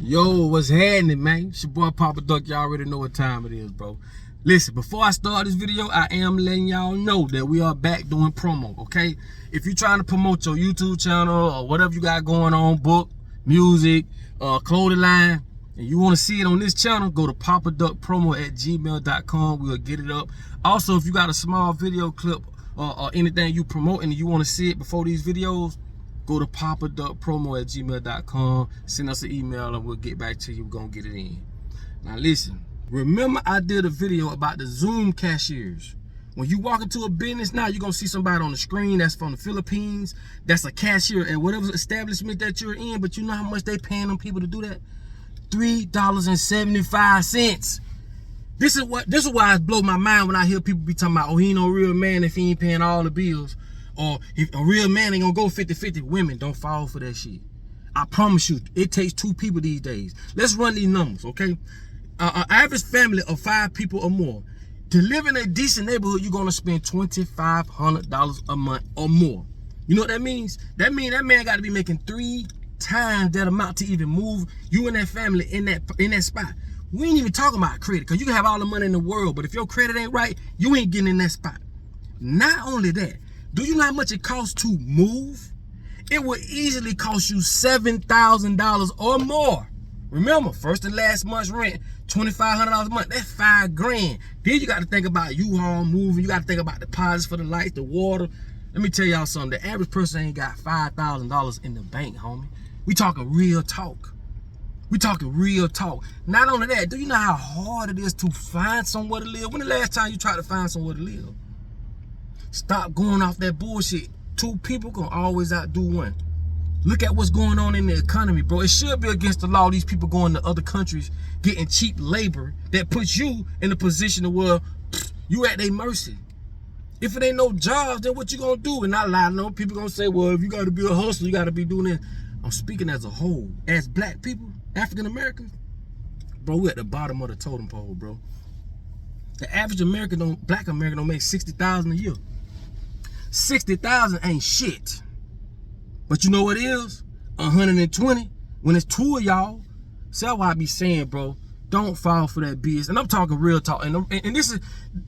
Yo, what's happening, man? It's your boy Papa Duck. Y'all already know what time it is, bro. Listen, before I start this video, I am letting y'all know that we are back doing promo, okay? If you're trying to promote your YouTube channel or whatever you got going on, book, music, clothing line, and you want to see it on this channel, go to papaduckpromo@gmail.com. We'll get it up. Also, if you got a small video clip or anything you promoting and you want to see it before these videos, go to papaduckpromo@gmail.com. Send us an email and we'll get back to you. We're going to get it in. Now listen, remember I did a video about the Zoom cashiers. When you walk into a business now, you're going to see somebody on the screen that's from the Philippines. That's a cashier at whatever establishment that you're in. But you know how much they paying them people to do that? $3.75. This is why it blows my mind when I hear people be talking about, oh, he ain't no real man if he ain't paying all the bills. Or if a real man ain't gonna go 50-50. Women, don't fall for that shit. I promise you, it takes 2 people these days. Let's run these numbers, okay? An average family of 5 people or more. To live in a decent neighborhood, you're gonna spend $2,500 a month or more. You know what that means? That means that man got to be making 3 times that amount to even move you and that family in that spot. We ain't even talking about credit, because you can have all the money in the world, but if your credit ain't right, you ain't getting in that spot. Not only that, do you know how much it costs to move? It would easily cost you $7,000 or more. Remember, first and last month's rent, $2,500 a month. That's $5 grand. Then you got to think about U-Haul moving. You got to think about deposits for the lights, the water. Let me tell y'all something. The average person ain't got $5,000 in the bank, homie. We talking real talk. We talking real talk. Not only that, do you know how hard it is to find somewhere to live? When the last time you tried to find somewhere to live? Stop going off that bullshit. 2 people gonna always outdo 1. Look at what's going on in the economy, bro. It should be against the law, these people going to other countries getting cheap labor that puts you in a position of where you at their mercy. If it ain't no jobs, then what you gonna do? And I lie, no, people gonna say, well, if you gotta be a hustler, you gotta be doing this. I'm speaking as a whole. As black people, African Americans, bro, we at the bottom of the totem pole, bro. The average black American don't make $60,000 a year. 60,000 ain't shit. But you know what it is? 120. When it's 2 of y'all. See how I be saying, bro, don't fall for that BS. And I'm talking real talk. And this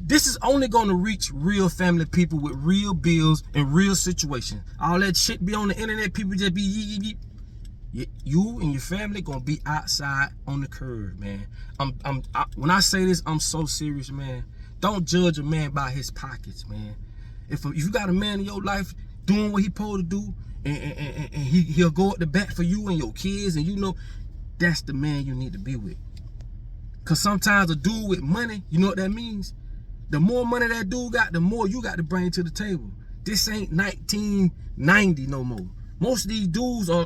is only gonna reach real family people with real bills and real situations. All that shit be on the internet, people just be yee. You and your family gonna be outside on the curb, man. When I say this, I'm so serious, man. Don't judge a man by his pockets, man. If you got a man in your life doing what he supposed to do, and he'll go at the bat for you and your kids, and you know, that's the man you need to be with. Because sometimes a dude with money, you know what that means? The more money that dude got, the more you got to bring to the table. This ain't 1990 no more. Most of these dudes are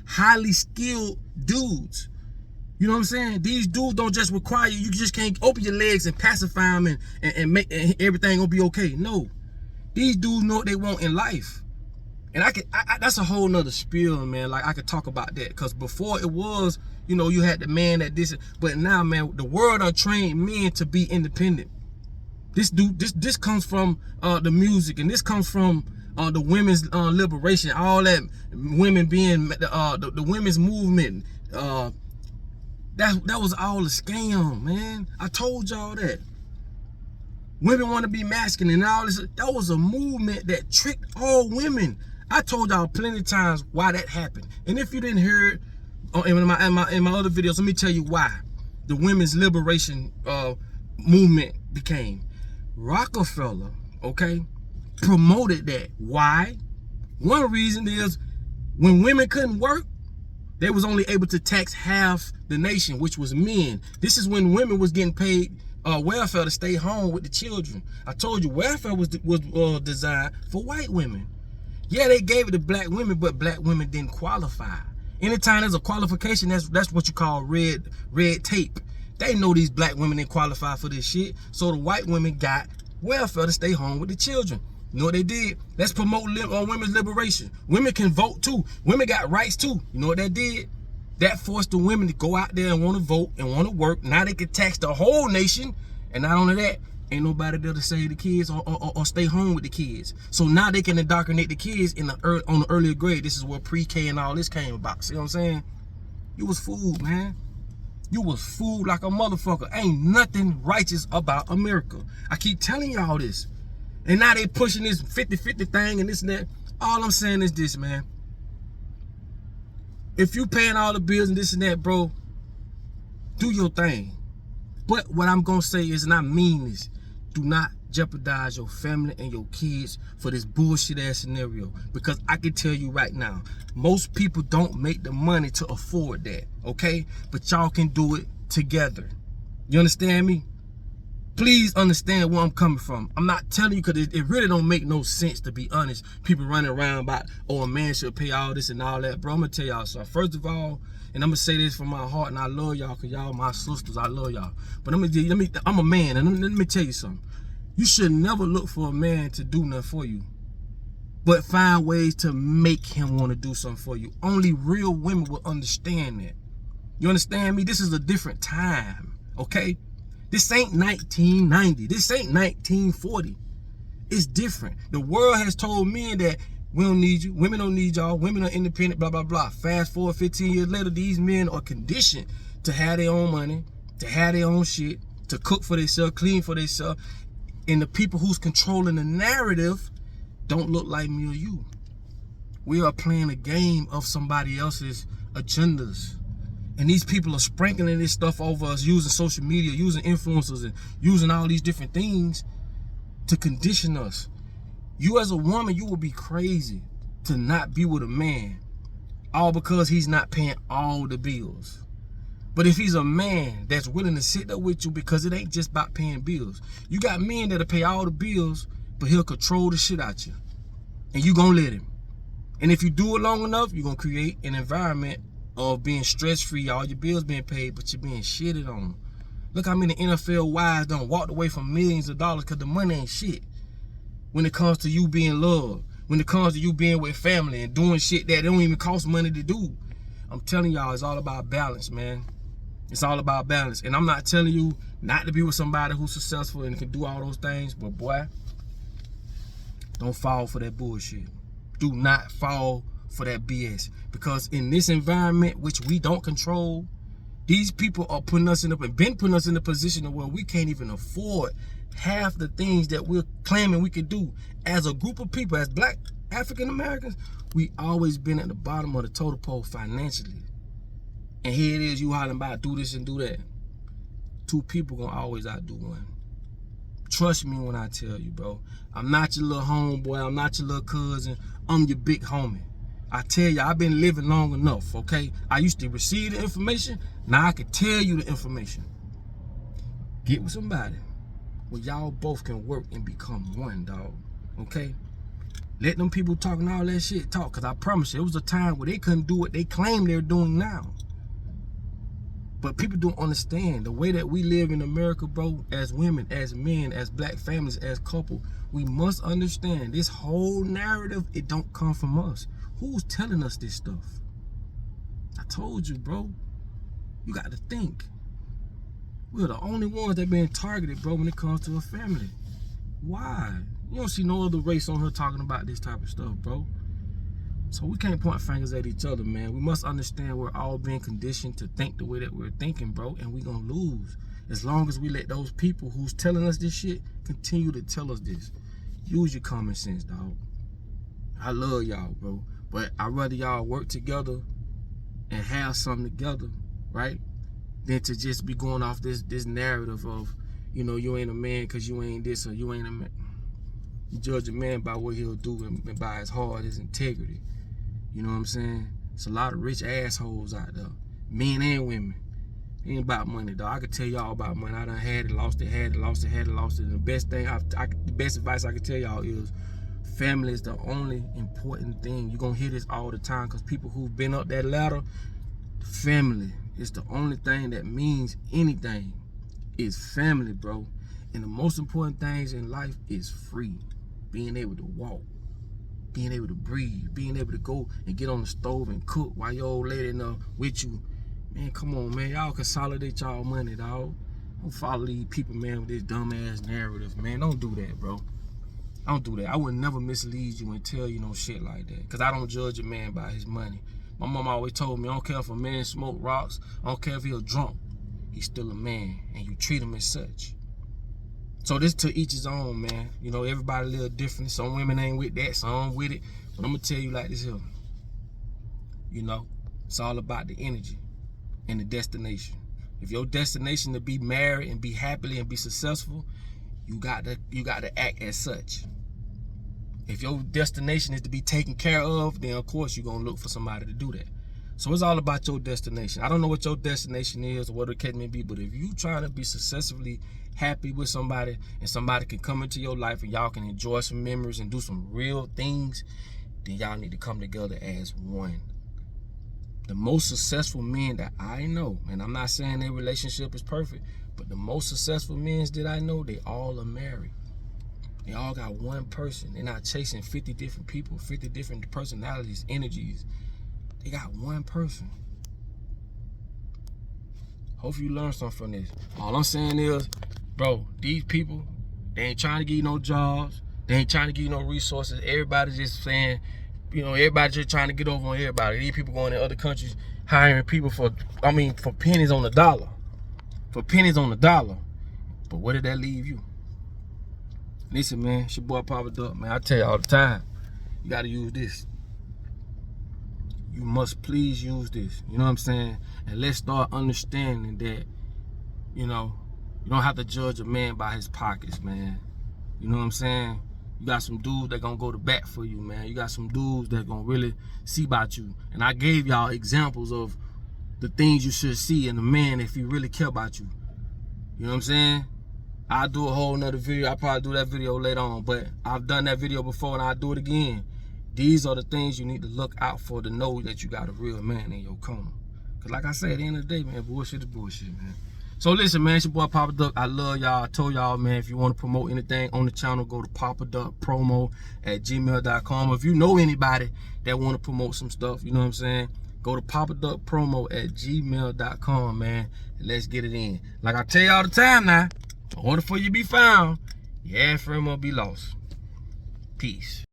highly skilled dudes. You know what I'm saying? These dudes don't just require you just can't open your legs and pacify them and make everything gonna be okay. No, these dudes know what they want in life, and that's a whole nother spiel, man. Like I could talk about that, because before it was, you know, you had the man that this, but now, man, the world done trained men to be independent. This comes from the music, and this comes from the women's liberation, all that women being the women's movement. That was all a scam, man. I told y'all that. Women want to be masculine and all this. That was a movement that tricked all women. I told y'all plenty of times why that happened. And if you didn't hear it in my other videos, let me tell you why the women's liberation movement became. Rockefeller, okay, promoted that. Why? One reason is when women couldn't work, they was only able to tax half the nation, which was men. This is when women was getting paid welfare to stay home with the children. I told you welfare was designed for white women. Yeah, they gave it to black women, but black women didn't qualify. Anytime there's a qualification, that's what you call red tape. They know these black women didn't qualify for this shit, so the white women got welfare to stay home with the children. You know what they did? Let's promote women's liberation. Women can vote too. Women got rights too. You know what that did? That forced the women to go out there and want to vote and want to work. Now they can tax the whole nation. And not only that, ain't nobody there to save the kids or stay home with the kids. So now they can indoctrinate the kids on the earlier grade. This is where pre-K and all this came about. See what I'm saying? You was fooled, man. You was fooled like a motherfucker. Ain't nothing righteous about America. I keep telling y'all this. And now they pushing this 50-50 thing and this and that. All I'm saying is this, man. If you paying all the bills and this and that, bro, do your thing. But what I'm going to say is, and I mean this, do not jeopardize your family and your kids for this bullshit ass scenario. Because I can tell you right now, most people don't make the money to afford that, okay? But y'all can do it together. You understand me? Please understand where I'm coming from. I'm not telling you because it really don't make no sense, to be honest. People running around about, oh, a man should pay all this and all that. Bro, I'm going to tell y'all something. First of all, and I'm going to say this from my heart, and I love y'all because y'all my sisters. I love y'all. But I'm a man, and let me tell you something. You should never look for a man to do nothing for you, but find ways to make him want to do something for you. Only real women will understand that. You understand me? This is a different time, okay? This ain't 1990. This ain't 1940. It's different. The world has told men that we don't need you. Women don't need y'all. Women are independent, blah, blah, blah. Fast forward 15 years later, these men are conditioned to have their own money, to have their own shit, to cook for themselves, clean for themselves. And the people who's controlling the narrative don't look like me or you. We are playing a game of somebody else's agendas. And these people are sprinkling this stuff over us using social media, using influencers, and using all these different things to condition us. You as a woman, you will be crazy to not be with a man, all because he's not paying all the bills. But if he's a man that's willing to sit there with you, because it ain't just about paying bills. You got men that'll pay all the bills, but he'll control the shit out you. And you gonna let him. And if you do it long enough, you're gonna create an environment of being stress-free, all your bills being paid, but you're being shitted on. Look how many NFL wives done walked away from millions of dollars because the money ain't shit. When it comes to you being loved, when it comes to you being with family and doing shit that don't even cost money to do. I'm telling y'all, it's all about balance, man. It's all about balance. And I'm not telling you not to be with somebody who's successful and can do all those things, but boy, don't fall for that bullshit. Do not fall for that BS. Because in this environment, which we don't control, these people are putting us in a position where we can't even afford half the things that we're claiming we can do. As a group of people, as black African Americans, we always been at the bottom of the totem pole financially. And here it is, you hollering about do this and do that. Two people gonna always outdo one. Trust me when I tell you, bro. I'm not your little homeboy. I'm not your little cousin. I'm your big homie. I tell you, I've been living long enough, okay? I used to receive the information. Now I can tell you the information. Get with somebody where y'all both can work and become one, dog, okay? Let them people talking all that shit talk, because I promise you, it was a time where they couldn't do what they claim they're doing now. But people don't understand the way that we live in America, bro, as women, as men, as black families, as couple. We must understand this whole narrative, it don't come from us. Who's telling us this stuff? I told you, bro. You got to think. We're the only ones that being targeted, bro, when it comes to a family. Why? You don't see no other race on here talking about this type of stuff, bro. So we can't point fingers at each other, man. We must understand we're all being conditioned to think the way that we're thinking, bro, and we're going to lose as long as we let those people who's telling us this shit continue to tell us this. Use your common sense, dog. I love y'all, bro, but I'd rather y'all work together and have something together, right, than to just be going off this narrative of, you know, you ain't a man because you ain't this or you ain't a man. You judge a man by what he'll do and by his heart, his integrity. You know what I'm saying? It's a lot of rich assholes out there, men and women. It ain't about money, dog. I could tell y'all about money. I done had it, lost it, had it, lost it, had it, lost it. And the best thing, the best advice I can tell y'all is family is the only important thing. You're going to hear this all the time because people who've been up that ladder, family is the only thing that means anything. Is family, bro. And the most important things in life is free. Being able to walk, being able to breathe, being able to go and get on the stove and cook while your old lady with you. Man, come on, man. Y'all consolidate y'all money, dog. Don't follow these people, man, with this dumbass narrative, man. Don't do that, bro. Don't do that. I would never mislead you and tell you no shit like that. Because I don't judge a man by his money. My mom always told me, I don't care if a man smoke rocks, I don't care if he's drunk, he's still a man, and you treat him as such. So this to each his own, man. You know, everybody live different. Some women ain't with that, some with it. But I'm gonna tell you like this here. You know, it's all about the energy and the destination. If your destination to be married and be happily and be successful, you got to act as such. If your destination is to be taken care of, then of course you're gonna look for somebody to do that. So it's all about your destination. I don't know what your destination is or what the case may be, but if you trying to be successfully happy with somebody and somebody can come into your life and y'all can enjoy some memories and do some real things, then y'all need to come together as one. The most successful men that I know, and I'm not saying their relationship is perfect, but the most successful men that I know, they all are married. They all got one person. They're not chasing 50 different people, 50 different personalities, energies. They got one person. Hope you learn something from this. All I'm saying is, bro, these people, they ain't trying to give you no jobs. They ain't trying to give you no resources. Everybody's just saying, you know, everybody's just trying to get over on everybody. These people going to other countries hiring people for pennies on the dollar. For pennies on the dollar. But where did that leave you? Listen, man, it's your boy Papa Duck, man. I tell you all the time, you got to use this. You must please use this. You know what I'm saying? And let's start understanding that, you know, you don't have to judge a man by his pockets, man. You know what I'm saying? You got some dudes that gonna go to bat for you, man. You got some dudes that gonna really see about you. And I gave y'all examples of the things you should see in a man if he really care about you. You know what I'm saying? I'll do a whole nother video. I'll probably do that video later on, but I've done that video before and I'll do it again. These are the things you need to look out for to know that you got a real man in your corner. Cause like I said, at the end of the day, man, bullshit is bullshit, man. So listen, man, it's your boy Papa Duck. I love y'all. I told y'all, man, if you want to promote anything on the channel, go to papaduckpromo@gmail.com. If you know anybody that want to promote some stuff, you know what I'm saying, go to papaduckpromo@gmail.com, man, and let's get it in. Like I tell you all the time now, in order for you to be found, your ass friend must be lost. Peace.